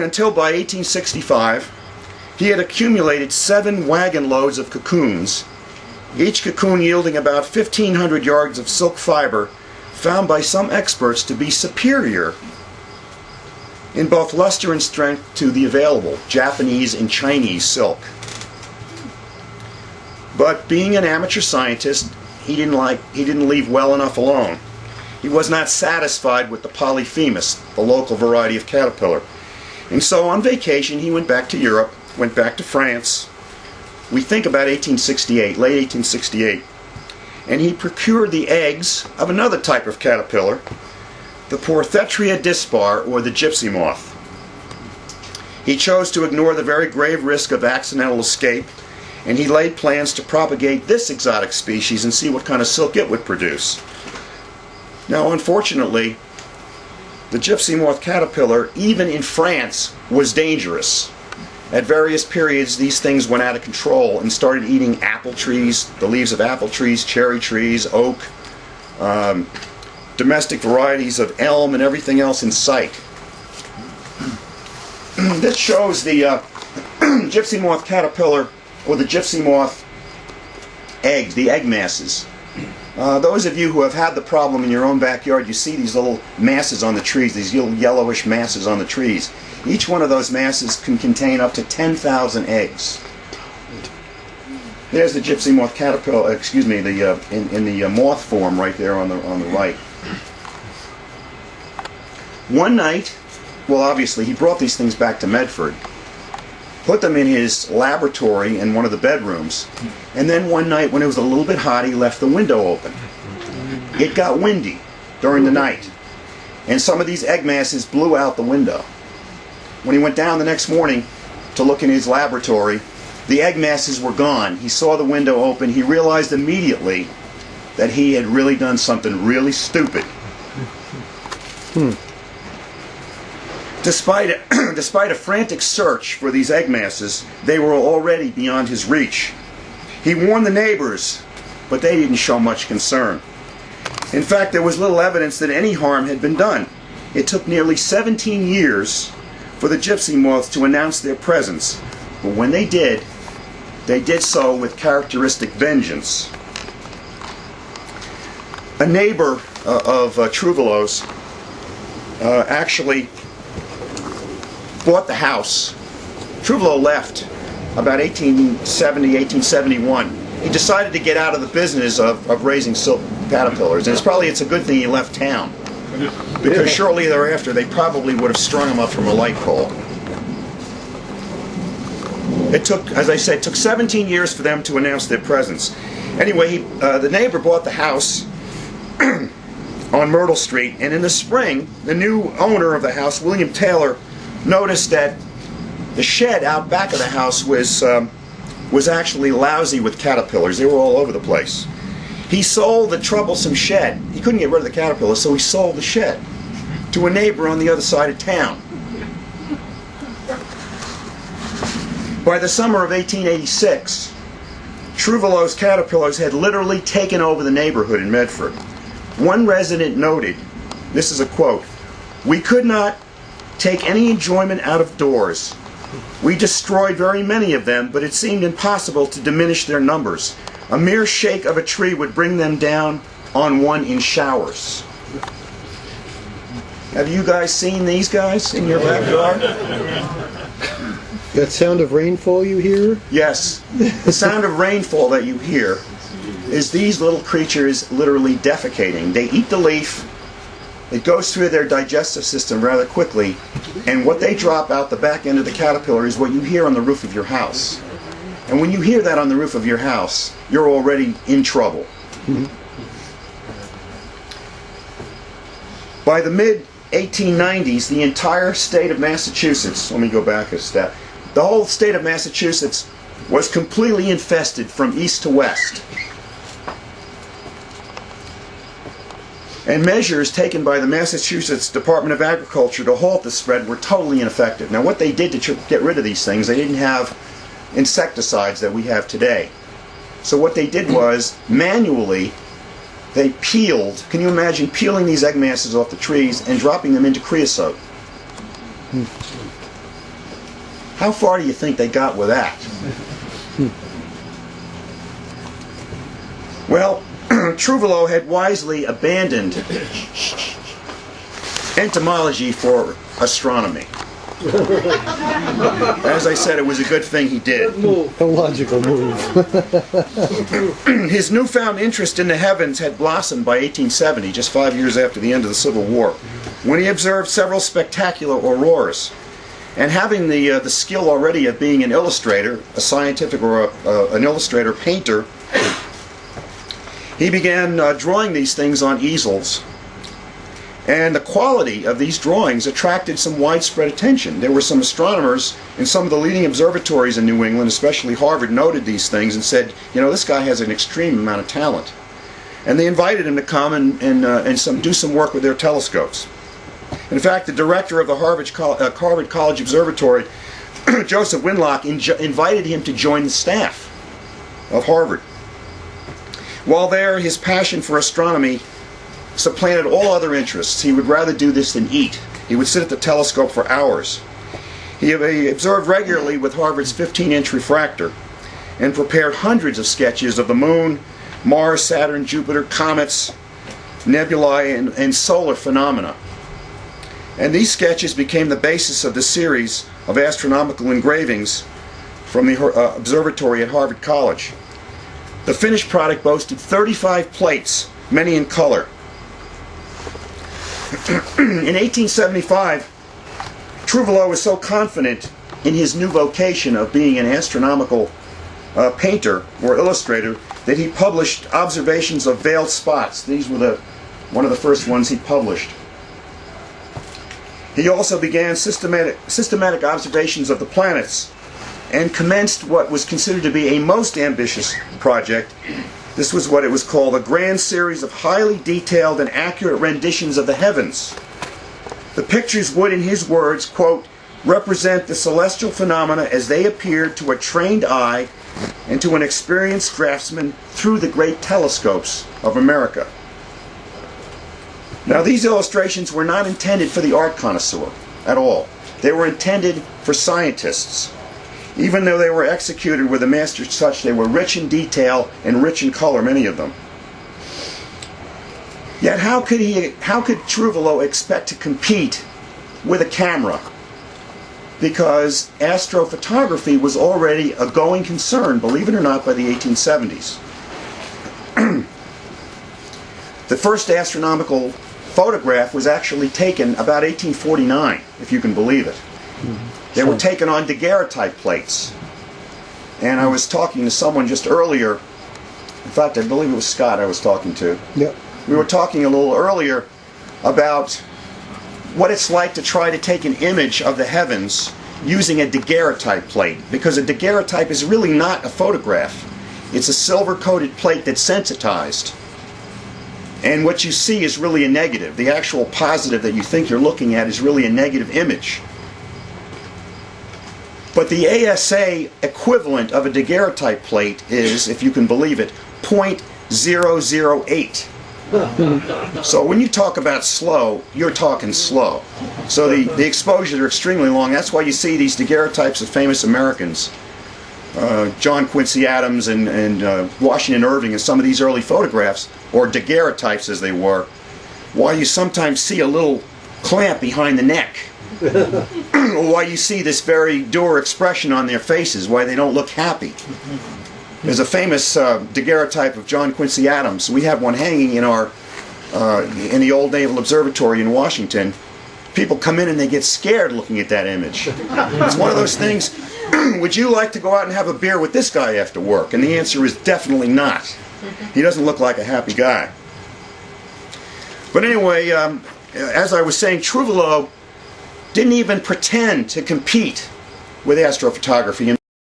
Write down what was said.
Until by 1865, he had accumulated 7 wagon loads of cocoons, each cocoon yielding about 1,500 yards of silk fiber, found by some experts to be superior in both luster and strength to the available Japanese and Chinese silk. But being an amateur scientist, he didn't leave well enough alone. He was not satisfied with the Polyphemus, the local variety of caterpillar. And so on vacation he went back to Europe, went back to France. We think about 1868, late 1868. And he procured the eggs of another type of caterpillar, the Porthetia dispar, or the gypsy moth. He chose to ignore the very grave risk of accidental escape, and he laid plans to propagate this exotic species and see what kind of silk it would produce. Now, unfortunately, the gypsy moth caterpillar, even in France, was dangerous. At various periods, these things went out of control and started eating apple trees, the leaves of apple trees, cherry trees, oak, domestic varieties of elm, and everything else in sight. This shows the gypsy moth caterpillar, or the gypsy moth eggs, the egg masses. Those of you who have had the problem in your own backyard, you see these little masses on the trees, these little yellowish masses on the trees. Each one of those masses can contain up to 10,000 eggs. There's the gypsy moth caterpillar, excuse me, in the moth form right there on the right. One night, well, obviously he brought these things back to Medford, put them in his laboratory in one of the bedrooms, and then one night when it was a little bit hot, he left the window open. It got windy during the night, and some of these egg masses blew out the window. When he went down the next morning to look in his laboratory, the egg masses were gone. He saw the window open. He realized immediately that he had really done something really stupid. Despite a frantic search for these egg masses, they were already beyond his reach. He warned the neighbors, but they didn't show much concern. In fact, there was little evidence that any harm had been done. It took nearly 17 years for the gypsy moths to announce their presence, but when they did so with characteristic vengeance. A neighbor of Trouvelot's actually bought the house. Trouvelot left about 1870, 1871. He decided to get out of the business of raising silk caterpillars, and it's a good thing he left town, because shortly thereafter they probably would have strung him up from a light pole. It took, as I said, 17 years for them to announce their presence. Anyway, the neighbor bought the house on Myrtle Street, and in the spring, the new owner of the house, William Taylor, noticed that the shed out back of the house was actually lousy with caterpillars. They were all over the place. He sold the troublesome shed. He couldn't get rid of the caterpillars, so he sold the shed to a neighbor on the other side of town. By the summer of 1886, Trouvelot's caterpillars had literally taken over the neighborhood in Medford. One resident noted, this is a quote, "We could not take any enjoyment out of doors. We destroyed very many of them, but it seemed impossible to diminish their numbers. A mere shake of a tree would bring them down on one in showers." Have you guys seen these guys in your backyard? That sound of rainfall you hear? Yes. The sound of rainfall that you hear is these little creatures literally defecating. They eat the leaf. It goes through their digestive system rather quickly, and what they drop out the back end of the caterpillar is what you hear on the roof of your house. And when you hear that on the roof of your house, you're already in trouble. By the mid-1890s, the entire state of Massachusetts, let me go back a step, the whole state of Massachusetts was completely infested from east to west. And measures taken by the Massachusetts Department of Agriculture to halt the spread were totally ineffective. Now, what they did to get rid of these things, they didn't have insecticides that we have today. So what they did was, manually, they peeled, can you imagine peeling these egg masses off the trees and dropping them into creosote? How far do you think they got with that? Well, Trouvelot had wisely abandoned entomology for astronomy. As I said, it was a good thing he did. A logical move. His newfound interest in the heavens had blossomed by 1870, just 5 years after the end of the Civil War, when he observed several spectacular auroras. And having the skill already of being an illustrator, a scientific or an illustrator painter, he began drawing these things on easels. And the quality of these drawings attracted some widespread attention. There were some astronomers in some of the leading observatories in New England, especially Harvard, noted these things and said, you know, this guy has an extreme amount of talent. And they invited him to come and do some work with their telescopes. In fact, the director of the Harvard College Observatory, Joseph Winlock, invited him to join the staff of Harvard. While there, his passion for astronomy supplanted all other interests. He would rather do this than eat. He would sit at the telescope for hours. He observed regularly with Harvard's 15-inch refractor and prepared hundreds of sketches of the moon, Mars, Saturn, Jupiter, comets, nebulae, and solar phenomena. And these sketches became the basis of the series of astronomical engravings from the observatory at Harvard College. The finished product boasted 35 plates, many in color. In 1875, Trouvelot was so confident in his new vocation of being an astronomical painter or illustrator that he published observations of veiled spots. These were one of the first ones he published. He also began systematic observations of the planets and commenced what was considered to be a most ambitious project. This was what it was called, a grand series of highly detailed and accurate renditions of the heavens. The pictures would, in his words, quote, represent the celestial phenomena as they appeared to a trained eye and to an experienced craftsman through the great telescopes of America. Now, these illustrations were not intended for the art connoisseur at all. They were intended for scientists. Even though they were executed with a master's touch, they were rich in detail and rich in color, many of them. Yet how could Trouvelot expect to compete with a camera? Because astrophotography was already a going concern, believe it or not, by the 1870s. The first astronomical photograph was actually taken about 1849, if you can believe it. They were taken on daguerreotype plates. And I was talking to someone just earlier. In fact, I believe it was Scott I was talking to. Yep. We were talking a little earlier about what it's like to try to take an image of the heavens using a daguerreotype plate. Because a daguerreotype is really not a photograph. It's a silver-coated plate that's sensitized. And what you see is really a negative. The actual positive that you think you're looking at is really a negative image. But the ASA equivalent of a daguerreotype plate is, if you can believe it, 0.008. So when you talk about slow, you're talking slow. So the exposures are extremely long. That's why you see these daguerreotypes of famous Americans. John Quincy Adams and Washington Irving and some of these early photographs, or daguerreotypes as they were, why you sometimes see a little clamp behind the neck. Why you see this very dour expression on their faces, why they don't look happy. There's a famous daguerreotype of John Quincy Adams. We have one hanging in in the old Naval Observatory in Washington. People come in and they get scared looking at that image. It's one of those things, would you like to go out and have a beer with this guy after work? And the answer is definitely not. He doesn't look like a happy guy. But anyway, as I was saying, Trouvelot didn't even pretend to compete with astrophotography.